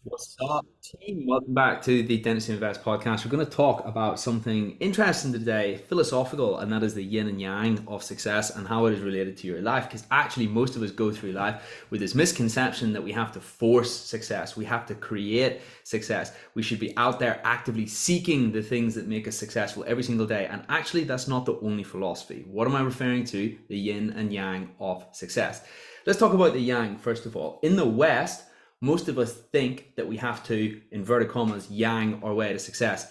What's up, team? Welcome back to the Dentist Invest podcast. We're going to talk about something interesting today, philosophical, and that is the yin and yang of success and how it is related to your life. Because actually, most of us go through life with this misconception that we have to force success, we have to create success, we should be out there actively seeking the things that make us successful every single day. And actually, that's not the only philosophy. What am I referring to? The yin and yang of success. Let's talk about the yang first of all. In the West, most of us think that we have to, inverted commas, yang our way to success.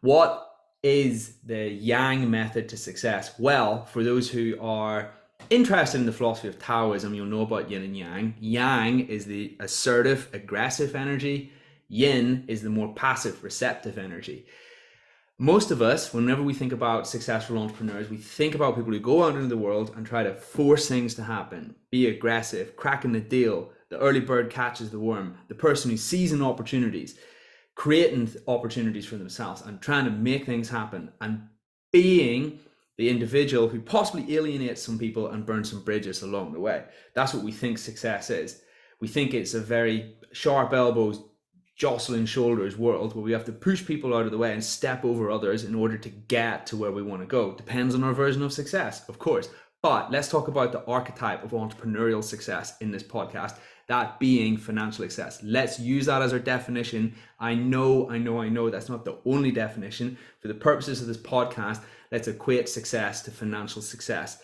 What is the yang method to success? Well, for those who are interested in the philosophy of Taoism, you'll know about yin and yang. Yang is the assertive, aggressive energy. Yin is the more passive, receptive energy. Most of us, whenever we think about successful entrepreneurs, we think about people who go out into the world and try to force things to happen, be aggressive, cracking the deal, the early bird catches the worm, the person who's seizing opportunities, creating opportunities for themselves and trying to make things happen, and being the individual who possibly alienates some people and burns some bridges along the way. That's what we think success is. We think it's a very sharp elbows, jostling shoulders world where we have to push people out of the way and step over others in order to get to where we want to go. Depends on our version of success, of course. But let's talk about the archetype of entrepreneurial success in this podcast, that being financial success. Let's use that as our definition. I know that's not the only definition. For the purposes of this podcast, let's equate success to financial success.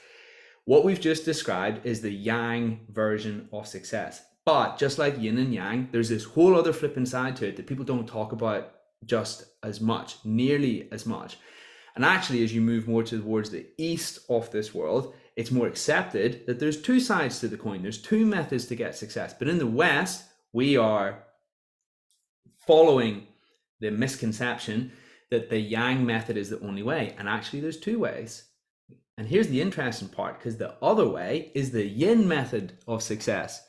What we've just described is the yang version of success. But just like yin and yang, there's this whole other flipping side to it that people don't talk about just as much, nearly as much. And actually, as you move more towards the east of this world, it's more accepted that there's two sides to the coin. There's two methods to get success. But in the West, we are following the misconception that the yang method is the only way. And actually, there's two ways. And here's the interesting part, because the other way is the yin method of success.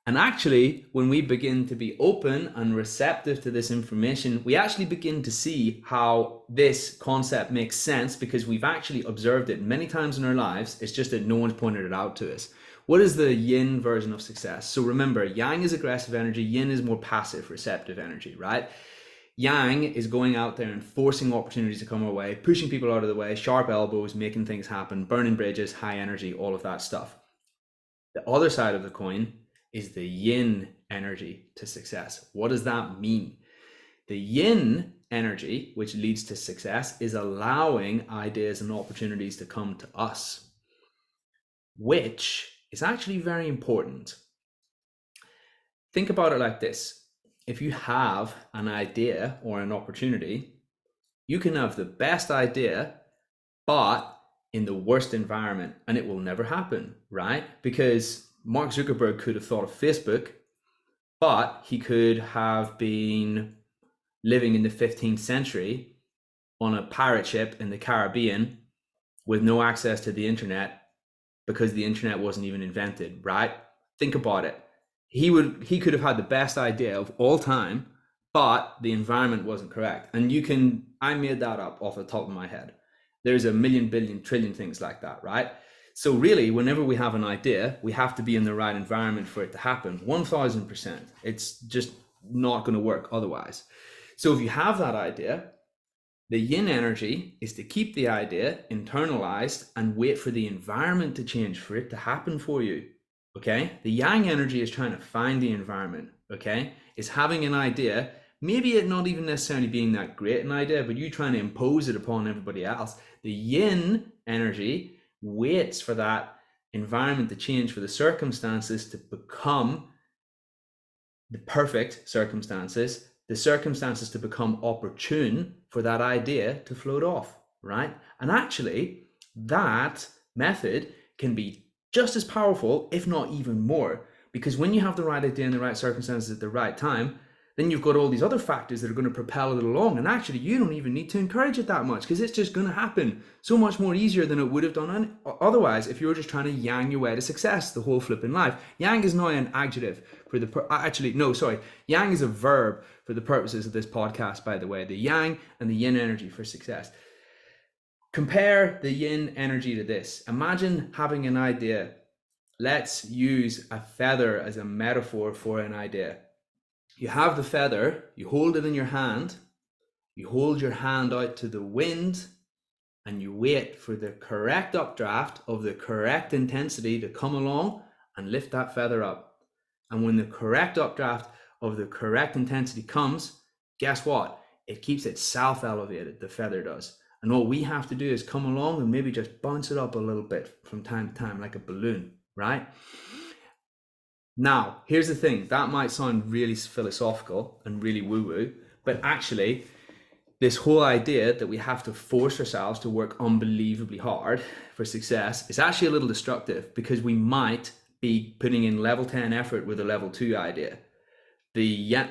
And actually, when we begin to be open and receptive to this information, we actually begin to see how this concept makes sense because we've actually observed it many times in our lives. It's just that no one's pointed it out to us. What is the yin version of success? So remember, yang is aggressive energy, yin is more passive, receptive energy, right? Yang is going out there and forcing opportunities to come our way, pushing people out of the way, sharp elbows, making things happen, burning bridges, high energy, all of that stuff. The other side of the coin is the yin energy to success. What does that mean? The yin energy, which leads to success, is allowing ideas and opportunities to come to us, which is actually very important. Think about it like this. If you have an idea or an opportunity, you can have the best idea, but in the worst environment, and it will never happen, right? Because Mark Zuckerberg could have thought of Facebook, but he could have been living in the 15th century on a pirate ship in the Caribbean with no access to the internet because the internet wasn't even invented, right? Think about it. He could have had the best idea of all time, but the environment wasn't correct. And I made that up off the top of my head. There's a million, billion, trillion things like that, right? So really, whenever we have an idea, we have to be in the right environment for it to happen. 1000%. It's just not going to work otherwise. So if you have that idea, the yin energy is to keep the idea internalized and wait for the environment to change for it to happen for you. Okay? The yang energy is trying to find the environment. Okay? It's having an idea, maybe it not even necessarily being that great an idea, but you trying to impose it upon everybody else. The yin energy waits for that environment to change, for the circumstances to become the perfect circumstances, the circumstances to become opportune for that idea to float off, right? And actually, that method can be just as powerful, if not even more, because when you have the right idea in the right circumstances at the right time, then you've got all these other factors that are going to propel it along. And actually, you don't even need to encourage it that much because it's just going to happen so much more easier than it would have done otherwise if you were just trying to yang your way to success the whole flipping life. Yang is not an adjective for Yang is a verb for the purposes of this podcast, by the way. The yang and the yin energy for success. Compare the yin energy to this. Imagine having an idea. Let's use a feather as a metaphor for an idea. You have the feather, you hold it in your hand, you hold your hand out to the wind, and you wait for the correct updraft of the correct intensity to come along and lift that feather up. And when the correct updraft of the correct intensity comes, guess what? It keeps itself elevated, the feather does. And all we have to do is come along and maybe just bounce it up a little bit from time to time, like a balloon, right? Now, here's the thing, that might sound really philosophical and really woo-woo, but actually, this whole idea that we have to force ourselves to work unbelievably hard for success is actually a little destructive, because we might be putting in level 10 effort with a level 2 idea. The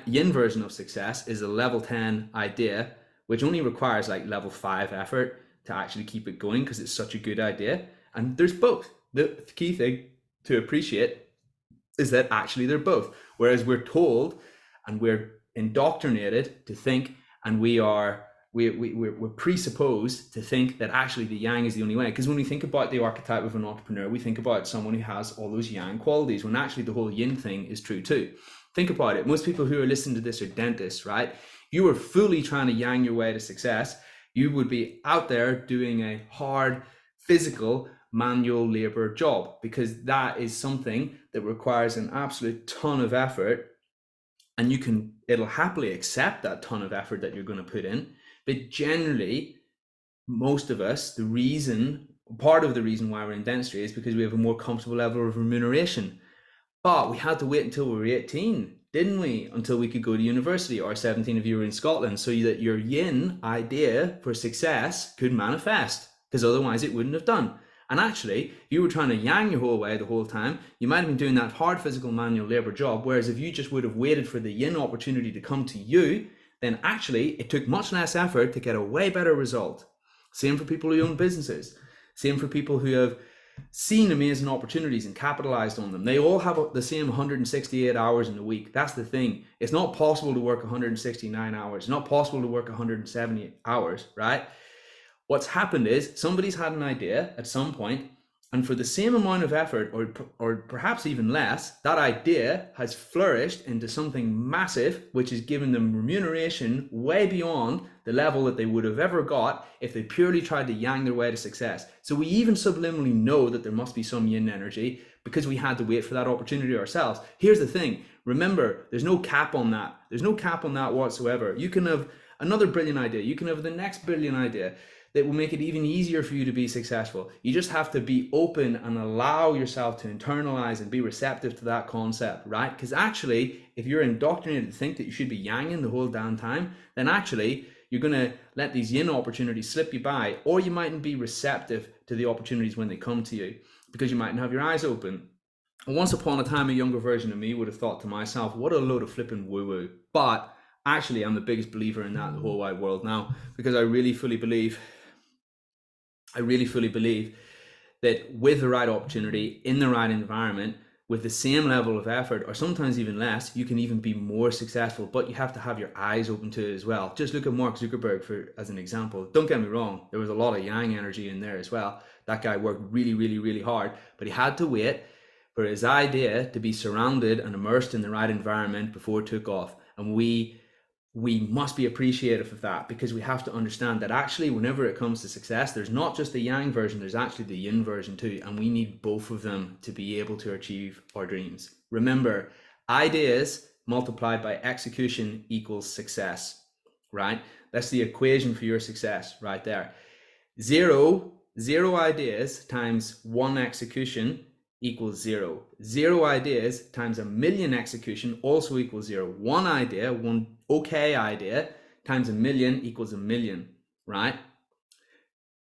yin version of success is a level 10 idea, which only requires like level 5 effort to actually keep it going, because it's such a good idea. And there's both. The key thing to appreciate is that actually they're both. Whereas we're told and we're indoctrinated to think, and we're presupposed to think that actually the yang is the only way. Because when we think about the archetype of an entrepreneur, we think about someone who has all those yang qualities, when actually the whole yin thing is true too. Think about it. Most people who are listening to this are dentists, right? You are fully trying to yang your way to success. You would be out there doing a hard physical manual labor job, because that is something that requires an absolute ton of effort, and it'll happily accept that ton of effort that you're going to put in. But generally, most of us, part of the reason why we're in dentistry is because we have a more comfortable level of remuneration. But we had to wait until we were 18, didn't we? Until we could go to university, or 17 if you were in Scotland, so that your yin idea for success could manifest, because otherwise it wouldn't have done. And actually, if you were trying to yang your whole way the whole time, you might have been doing that hard physical manual labor job. Whereas if you just would have waited for the yin opportunity to come to you, then actually it took much less effort to get a way better result. Same for people who own businesses. Same for people who have seen amazing opportunities and capitalized on them. They all have the same 168 hours in a week. That's the thing. It's not possible to work 169 hours. It's not possible to work 170 hours, right? What's happened is somebody's had an idea at some point, and for the same amount of effort, or perhaps even less, that idea has flourished into something massive, which has given them remuneration way beyond the level that they would have ever got if they purely tried to yang their way to success. So we even subliminally know that there must be some yin energy, because we had to wait for that opportunity ourselves. Here's the thing. Remember, there's no cap on that. There's no cap on that whatsoever. You can have another brilliant idea. You can have the next brilliant idea that will make it even easier for you to be successful. You just have to be open and allow yourself to internalize and be receptive to that concept, right? Because actually, if you're indoctrinated to think that you should be yanging the whole damn time, then actually you're going to let these yin opportunities slip you by, or you mightn't be receptive to the opportunities when they come to you, because you mightn't have your eyes open. And once upon a time, a younger version of me would have thought to myself, what a load of flipping woo-woo. But actually, I'm the biggest believer in that in the whole wide world now, because I really fully believe that with the right opportunity, in the right environment, with the same level of effort, or sometimes even less, you can even be more successful. But you have to have your eyes open to it as well. Just look at Mark Zuckerberg as an example. Don't get me wrong, there was a lot of yang energy in there as well. That guy worked really, really, really hard, but he had to wait for his idea to be surrounded and immersed in the right environment before it took off. And we must be appreciative of that, because we have to understand that actually whenever it comes to success, there's not just the yang version, there's actually the yin version too, and we need both of them to be able to achieve our dreams. Remember, ideas multiplied by execution equals success, right? That's the equation for your success right there. Zero ideas times one execution equals zero. 0 ideas times 1,000,000 execution also equals zero. One idea, one okay idea times 1,000,000 equals 1,000,000, right?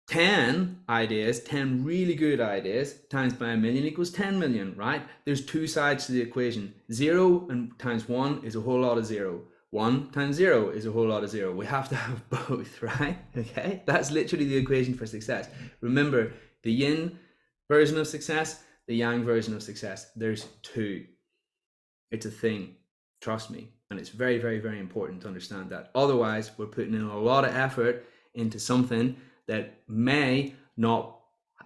10 ideas, 10 really good ideas times by 1,000,000 equals 10,000,000, right? There's two sides to the equation. 0 and times 1 is a whole lot of 0. 1 times 0 is a whole lot of 0. We have to have both, right? Okay, that's literally the equation for success. Remember, the yin version of success, the yang version of success. There's two. It's a thing. Trust me. And it's very, very, very important to understand that. Otherwise, we're putting in a lot of effort into something that may not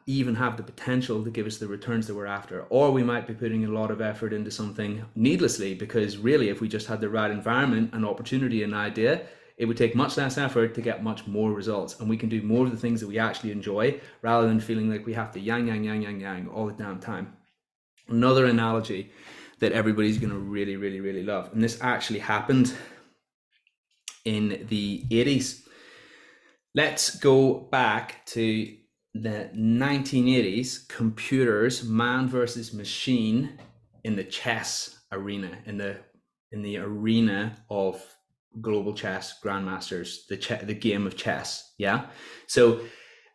even have the potential to give us the returns that we're after. Or we might be putting a lot of effort into something needlessly, because really, if we just had the right environment, an opportunity, an idea, it would take much less effort to get much more results. And we can do more of the things that we actually enjoy rather than feeling like we have to yang, yang, yang, yang, yang all the damn time. Another analogy that everybody's going to really, really, really love. And this actually happened in the 80s. Let's go back to the 1980s, computers, man versus machine in the chess arena, in the arena of global chess grandmasters, the game of chess. Yeah. So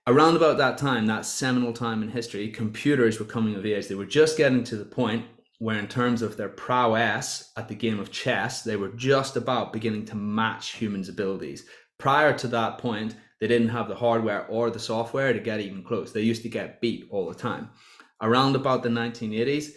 around about that time, that seminal time in history, computers were coming of age. They were just getting to the point where, in terms of their prowess at the game of chess, they were just about beginning to match humans' abilities. Prior to that point, they didn't have the hardware or the software to get even close. They used to get beat all the time. Around about the 1980s,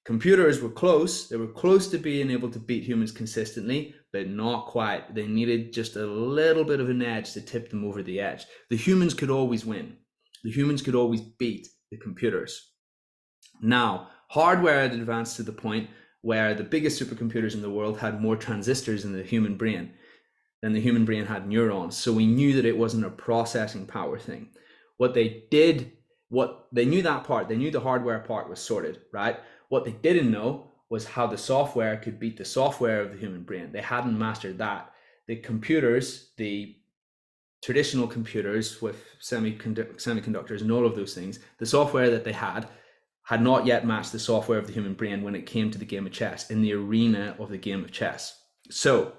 computers were close. They were close to being able to beat humans consistently, but not quite. They needed just a little bit of an edge to tip them over the edge. The humans could always win. The humans could always beat the computers. Now, hardware had advanced to the point where the biggest supercomputers in the world had more transistors in the human brain than the human brain had neurons. So we knew that it wasn't a processing power thing. They knew that part, they knew the hardware part was sorted, right? What they didn't know was how the software could beat the software of the human brain. They hadn't mastered that. The computers, the traditional computers with semiconductors and all of those things, the software that they had not yet matched the software of the human brain when it came to the game of chess, in the arena of the game of chess. So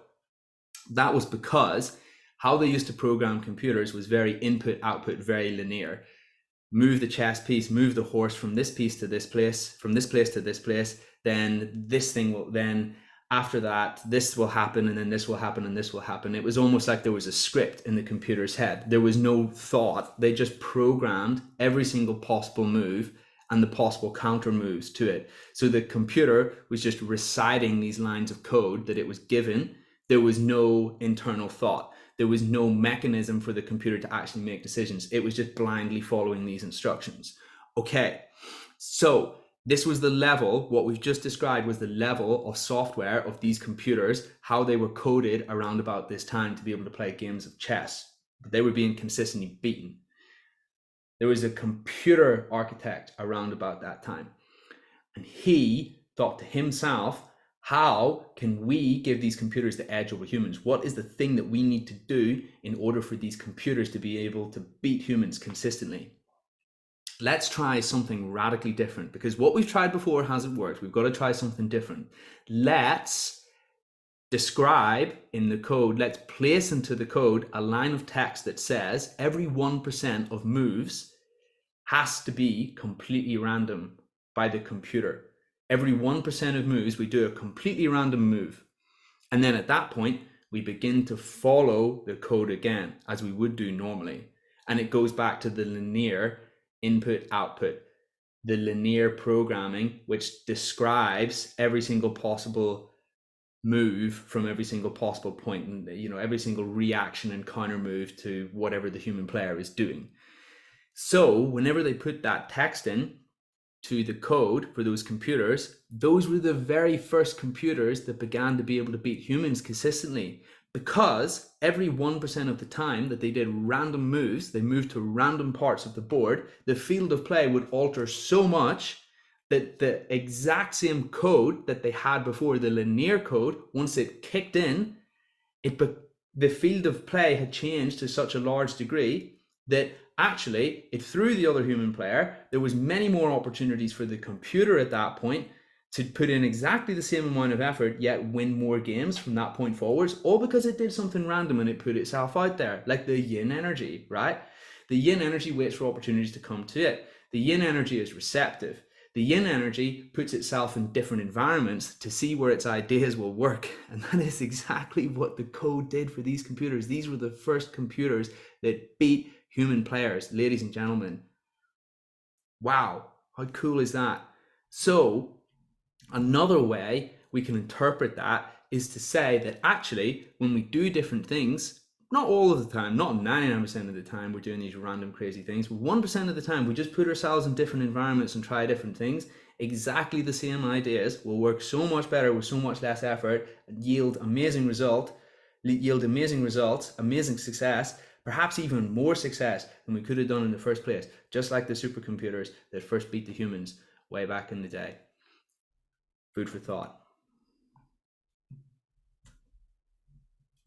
that was because how they used to program computers was very input, output, very linear. Move the chess piece, move the horse from this piece to this place, from this place to this place, then this thing will, then after that, this will happen, and then this will happen, and this will happen. It was almost like there was a script in the computer's head. There was no thought. They just programmed every single possible move and the possible counter moves to it. So the computer was just reciting these lines of code that it was given. There was no internal thought. There was no mechanism for the computer to actually make decisions. It was just blindly following these instructions. Okay, so this was the level, what we've just described was the level of software of these computers, how they were coded around about this time to be able to play games of chess. But they were being consistently beaten. There was a computer architect around about that time. And he thought to himself, how can we give these computers the edge over humans? What is the thing that we need to do in order for these computers to be able to beat humans consistently? Let's try something radically different, because what we've tried before hasn't worked. We've got to try something different. Let's describe in the code, let's place into the code a line of text that says every 1% of moves has to be completely random by the computer. Every 1% of moves, we do a completely random move. And then at that point, we begin to follow the code again, as we would do normally. And it goes back to the linear input output, the linear programming, which describes every single possible move from every single possible point, and every single reaction and counter move to whatever the human player is doing. So whenever they put that text in to the code for those computers, those were the very first computers that began to be able to beat humans consistently, because every 1% of the time that they did random moves, they moved to random parts of the board, the field of play would alter so much that the exact same code that they had before, the linear code, once it kicked in, the field of play had changed to such a large degree that actually it threw the other human player. There was many more opportunities for the computer at that point to put in exactly the same amount of effort, yet win more games from that point forwards, all because it did something random and it put itself out there, like the yin energy, right? The yin energy waits for opportunities to come to it. The yin energy is receptive. The yin energy puts itself in different environments to see where its ideas will work. And that is exactly what the code did for these computers. These were the first computers that beat human players, ladies and gentlemen. Wow, how cool is that? So another way we can interpret that is to say that actually, when we do different things, not all of the time, not 99% of the time we're doing these random crazy things, but 1% of the time we just put ourselves in different environments and try different things. Exactly the same ideas will work so much better with so much less effort and yield amazing results, amazing success, perhaps even more success than we could have done in the first place, just like the supercomputers that first beat the humans way back in the day. Food for thought.